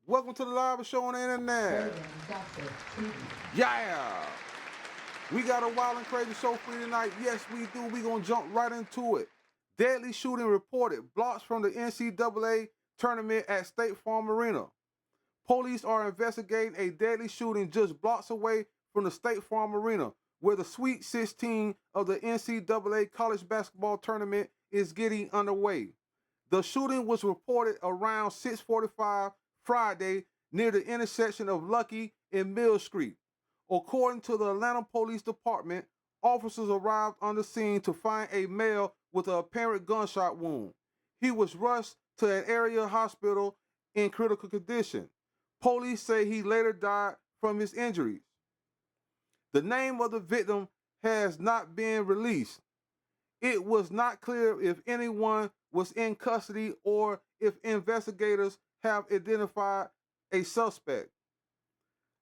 Welcome to the live show on the internet. Yeah. We got a wild and crazy show for you tonight. Yes, we do. We're going to jump right into it. Deadly shooting reported. Blocks from the NCAA tournament at State Farm Arena. Police are investigating a deadly shooting just blocks away from the State Farm Arena, where the Sweet 16 of the NCAA college basketball tournament is getting underway. The shooting was reported around 6:45 Friday near the intersection of Lucky and Mill Street. According to the Atlanta Police Department, officers arrived on the scene to find a male with an apparent gunshot wound. He was rushed to an area hospital in critical condition. Police say he later died from his injuries. The name of the victim has not been released. It was not clear if anyone was in custody or if investigators have identified a suspect.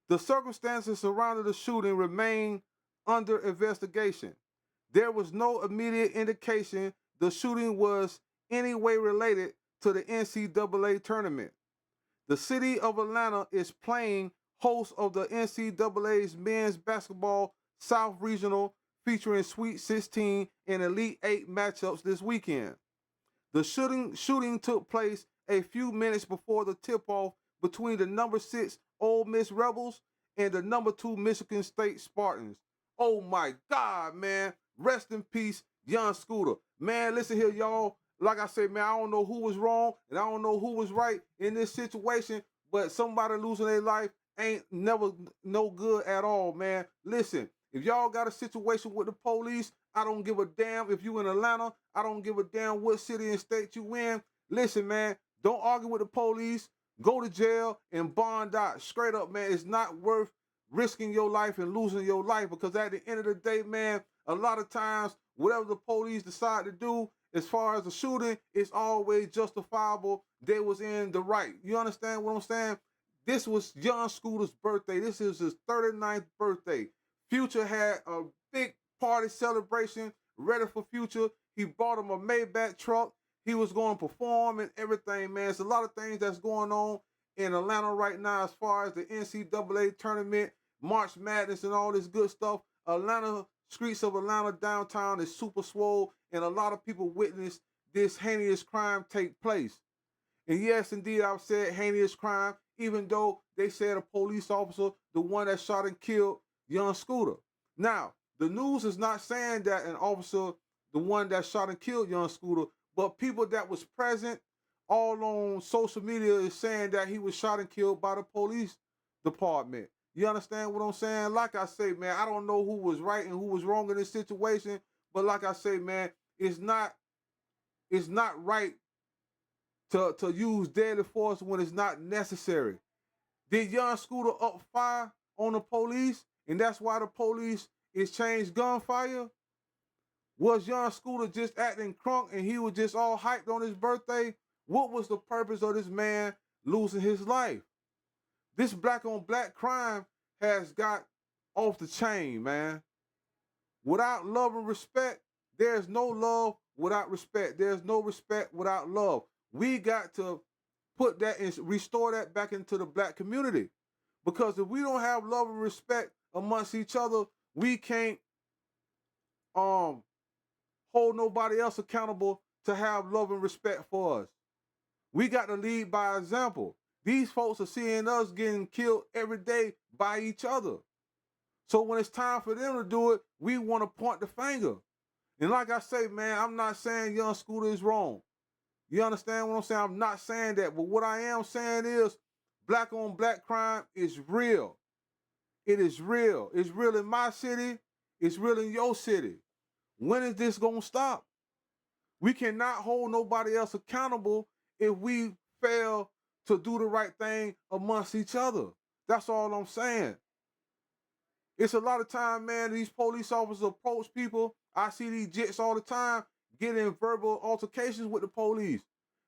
The circumstances surrounding the shooting remain under investigation. There was no immediate indication the shooting was any way related to the NCAA tournament. The city of Atlanta is playing host of the NCAA's men's basketball South Regional featuring Sweet 16 and Elite 8 matchups this weekend. The shooting took place a few minutes before the tip-off between the number 6 Ole Miss Rebels and the number 2 Michigan State Spartans. Oh my God, man. Rest in peace, young Scooter. Man, listen here, y'all. Like I said, man, I don't know who was wrong and I don't know who was right in this situation, but somebody losing their life ain't never no good at all, man. Listen, if y'all got a situation with the police, I don't give a damn if you in Atlanta. I don't give a damn what city and state you in. Listen, man, don't argue with the police. Go to jail and bond out. Straight up, man, it's not worth risking your life and losing your life because at the end of the day, man, a lot of times, whatever the police decide to do, as far as the shooting, it's always justifiable. They was in the right. You understand what I'm saying? This was young Scooter's birthday. This is his 39th birthday. Future had a big party celebration ready for Future. He bought him a Maybach truck. He was going to perform and everything, man. It's a lot of things that's going on in Atlanta right now as far as the NCAA tournament, March Madness, and all this good stuff. Atlanta, streets of Atlanta downtown is super swole, and a lot of people witnessed this heinous crime take place. And yes, indeed, I've said heinous crime, even though they said a police officer, the one that shot and killed young Scooter. Now, the news is not saying that an officer, the one that shot and killed young Scooter, but people that was present all on social media is saying that he was shot and killed by the police department. You understand what I'm saying? Like I say, man, I don't know who was right and who was wrong in this situation, but like I say, man, it's not right to use deadly force when it's not necessary. Did young Scooter up fire on the police, and that's why the police is changed gunfire? Was young Scooter just acting crunk and he was just all hyped on his birthday? What was the purpose of this man losing his life? This black on black crime has got off the chain, man. Without love and respect, there's no love without respect. There's no respect without love. We got to put that and restore that back into the black community. Because if we don't have love and respect amongst each other, we can't hold nobody else accountable to have love and respect for us. We got to lead by example. These folks are seeing us getting killed every day by each other. So when it's time for them to do it, we want to point the finger. And like I say, man, I'm not saying young Scooter is wrong. You understand what I'm saying? I'm not saying that. But what I am saying is black on black crime is real. It is real. It's real in my city. It's real in your city. When is this going to stop? We cannot hold nobody else accountable if we fail to do the right thing amongst each other. That's all I'm saying. It's a lot of time, man, these police officers approach people. I see these jits all the time getting verbal altercations with the police.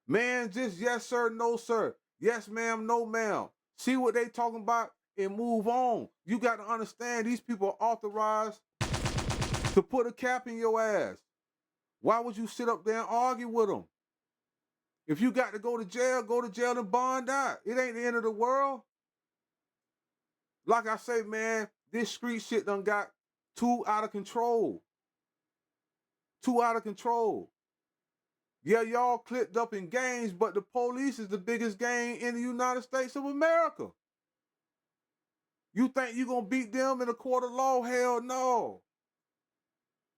Man, just yes, sir, no, sir. Yes, ma'am, no, ma'am. See what they talking about and move on. You got to understand these people are authorized to put a cap in your ass. Why would you sit up there and argue with them? If you got to go to jail and bond out. It ain't the end of the world. Like I say, man, this street shit done got too out of control. Too out of control. Yeah, y'all clipped up in gangs, but the police is the biggest gang in the United States of America. You think you gonna beat them in a court of law? Hell no.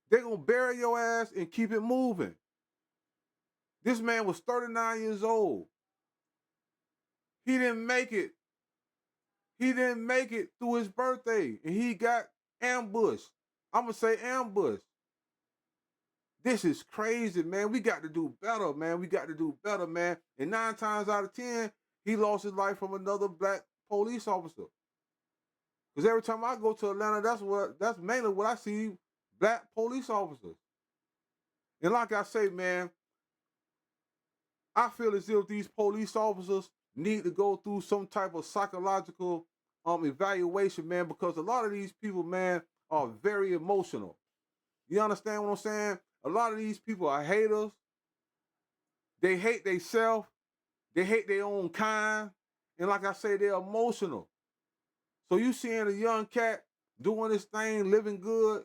They gonna bury your ass and keep it moving. This man was 39 years old. He didn't make it. He didn't make it through his birthday, and he got ambushed. I'm gonna say ambushed. This is crazy, man. We got to do better, man. We got to do better, man. And 9 times out of 10, he lost his life from another black police officer. Because every time I go to Atlanta, that's mainly what I see, black police officers. And like I say, man, I feel as if these police officers need to go through some type of psychological evaluation, man, because a lot of these people, man, are very emotional. You understand what I'm saying? A lot of these people are haters. They hate themselves. They hate their own kind. And like I say, they're emotional. So you seeing a young cat doing this thing, living good,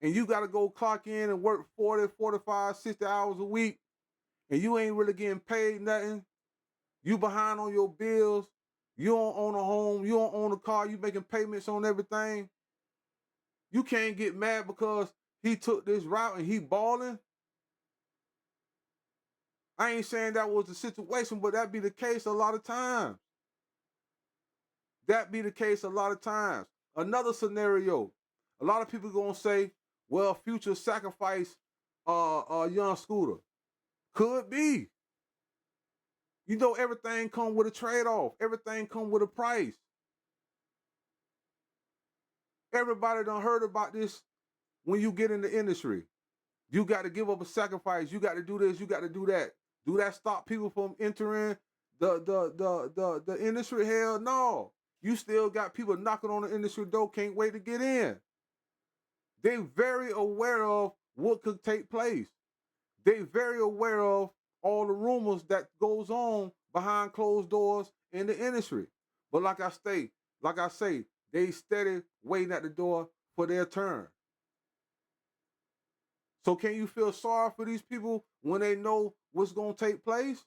and you got to go clock in and work 40, 45, 60 hours a week, and you ain't really getting paid nothing. You behind on your bills. You don't own a home. You don't own a car. You making payments on everything. You can't get mad because he took this route and he balling. I ain't saying that was the situation, but that be the case a lot of times. That be the case a lot of times. Another scenario, a lot of people gonna say, well, Future sacrificed young Scooter. Could be. You know, everything come with a trade-off. Everything come with a price. Everybody done heard about this when you get in the industry. You got to give up a sacrifice. You got to do this. You got to do that. Do that stop people from entering the industry? Hell no. You still got people knocking on the industry door, can't wait to get in. They very aware of what could take place. They very aware of all the rumors that goes on behind closed doors in the industry. But like I say, they steady waiting at the door for their turn. So can you feel sorry for these people when they know what's going to take place?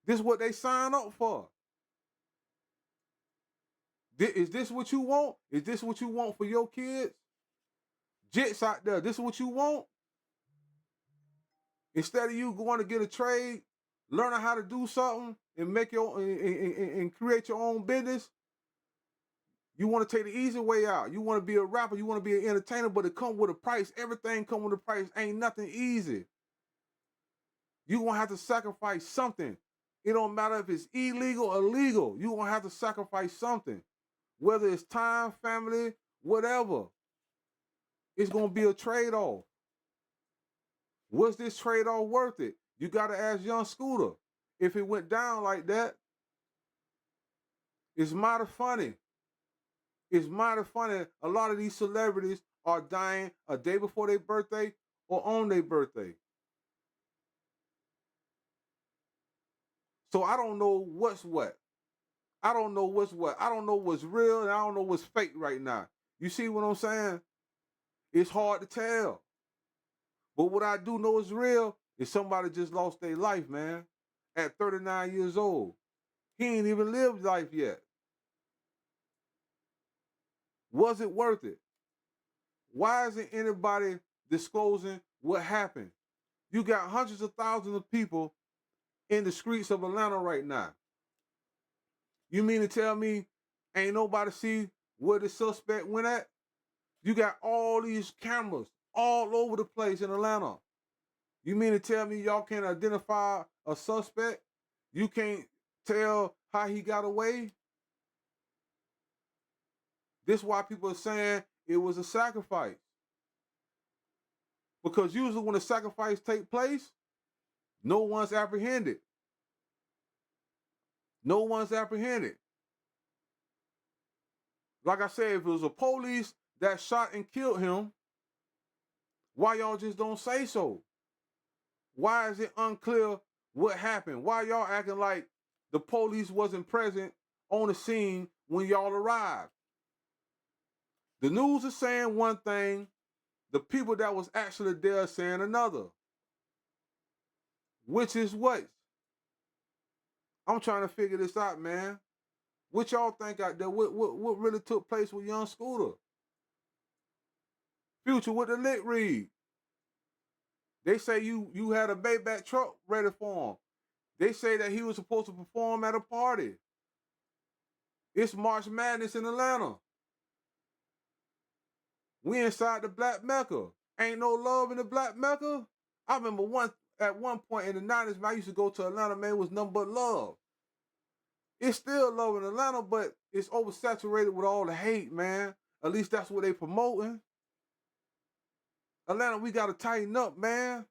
This is what they sign up for. Is this what you want? Is this what you want for your kids? Jits out there, this is what you want? Instead of you going to get a trade, learning how to do something and make and create your own business, you want to take the easy way out. You want to be a rapper, you want to be an entertainer, but it comes with a price. Everything comes with a price. Ain't nothing easy. You're going to have to sacrifice something. It don't matter if it's illegal or legal. You're going to have to sacrifice something. Whether it's time, family, whatever. It's going to be a trade-off. Was this trade-off worth it? You got to ask young Scooter. If it went down like that, it's mighty funny. It's mighty funny. A lot of these celebrities are dying a day before their birthday or on their birthday. So I don't know what's what. I don't know what's what. I don't know what's real and I don't know what's fake right now. You see what I'm saying? It's hard to tell. But what I do know is real is somebody just lost their life, man, at 39 years old. He ain't even lived life yet. Was it worth it? Why isn't anybody disclosing what happened? You got hundreds of thousands of people in the streets of Atlanta right now. You mean to tell me ain't nobody see where the suspect went at? You got all these cameras all over the place in Atlanta. You mean to tell me y'all can't identify a suspect? You can't tell how he got away? This is why people are saying it was a sacrifice. Because usually when a sacrifice takes place, no one's apprehended. No one's apprehended. Like I said, if it was a police that shot and killed him, why y'all just don't say so? Why is it unclear What happened? Why y'all acting like the police wasn't present on the scene when y'all arrived? The news is saying one thing, the people that was actually there saying another. Which is what? I'm trying to figure this out, man. What y'all think out there? What really took place with young Scooter? Future with the lit read. They say you had a Maybach truck ready for him. They say that he was supposed to perform at a party. It's March Madness in Atlanta. We inside the Black Mecca. Ain't no love in the Black Mecca. I remember at one point in the 90s, man, I used to go to Atlanta, man, it was nothing but love. It's still love in Atlanta, but it's oversaturated with all the hate, man. At least that's what they promoting. Atlanta, we got to tighten up, man.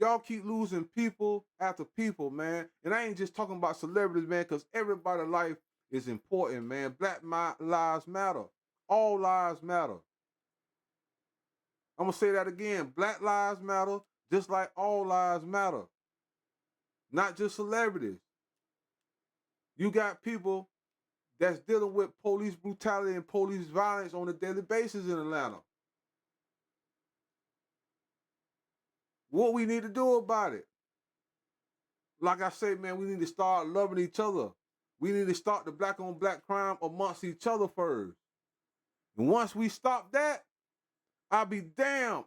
Y'all keep losing people after people, man. And I ain't just talking about celebrities, man, because everybody's life is important, man. Black lives matter. All lives matter. I'm going to say that again. Black lives matter, just like all lives matter. Not just celebrities. You got people that's dealing with police brutality and police violence on a daily basis in Atlanta. What we need to do about it? Like I say, man, we need to start loving each other. We need to start the black on black crime amongst each other first. And once we stop that, I'll be damned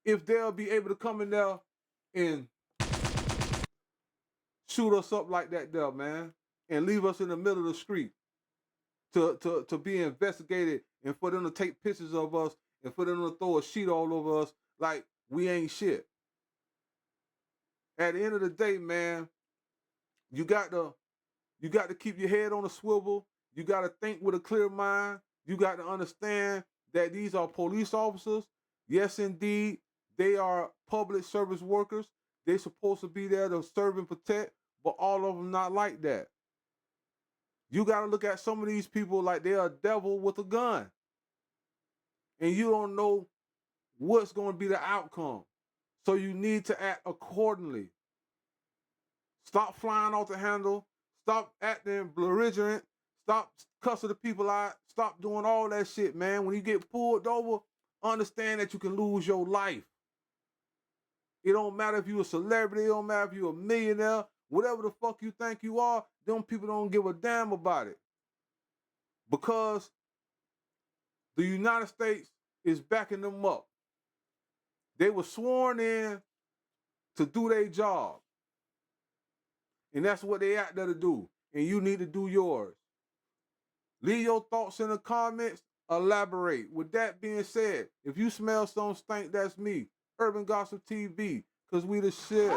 if they'll be able to come in there and shoot us up like that there, man, and leave us in the middle of the street to be investigated and for them to take pictures of us and for them to throw a sheet all over us like we ain't shit. At the end of the day, man, you got to keep your head on a swivel. You got to think with a clear mind. You got to understand that these are police officers. Yes, indeed, they are public service workers. They're supposed to be there to serve and protect, but all of them not like that. You got to look at some of these people like they're a devil with a gun. And you don't know what's going to be the outcome. So you need to act accordingly. Stop flying off the handle. Stop acting belligerent. Stop cussing the people out. Stop doing all that shit, man. When you get pulled over, understand that you can lose your life. It don't matter if you're a celebrity. It don't matter if you're a millionaire. Whatever the fuck you think you are, them people don't give a damn about it. Because the United States is backing them up. They were sworn in to do their job. And that's what they out there to do. And you need to do yours. Leave your thoughts in the comments. Elaborate. With that being said, if you smell some stink, that's me. Urban Gossip TV. Because we the shit.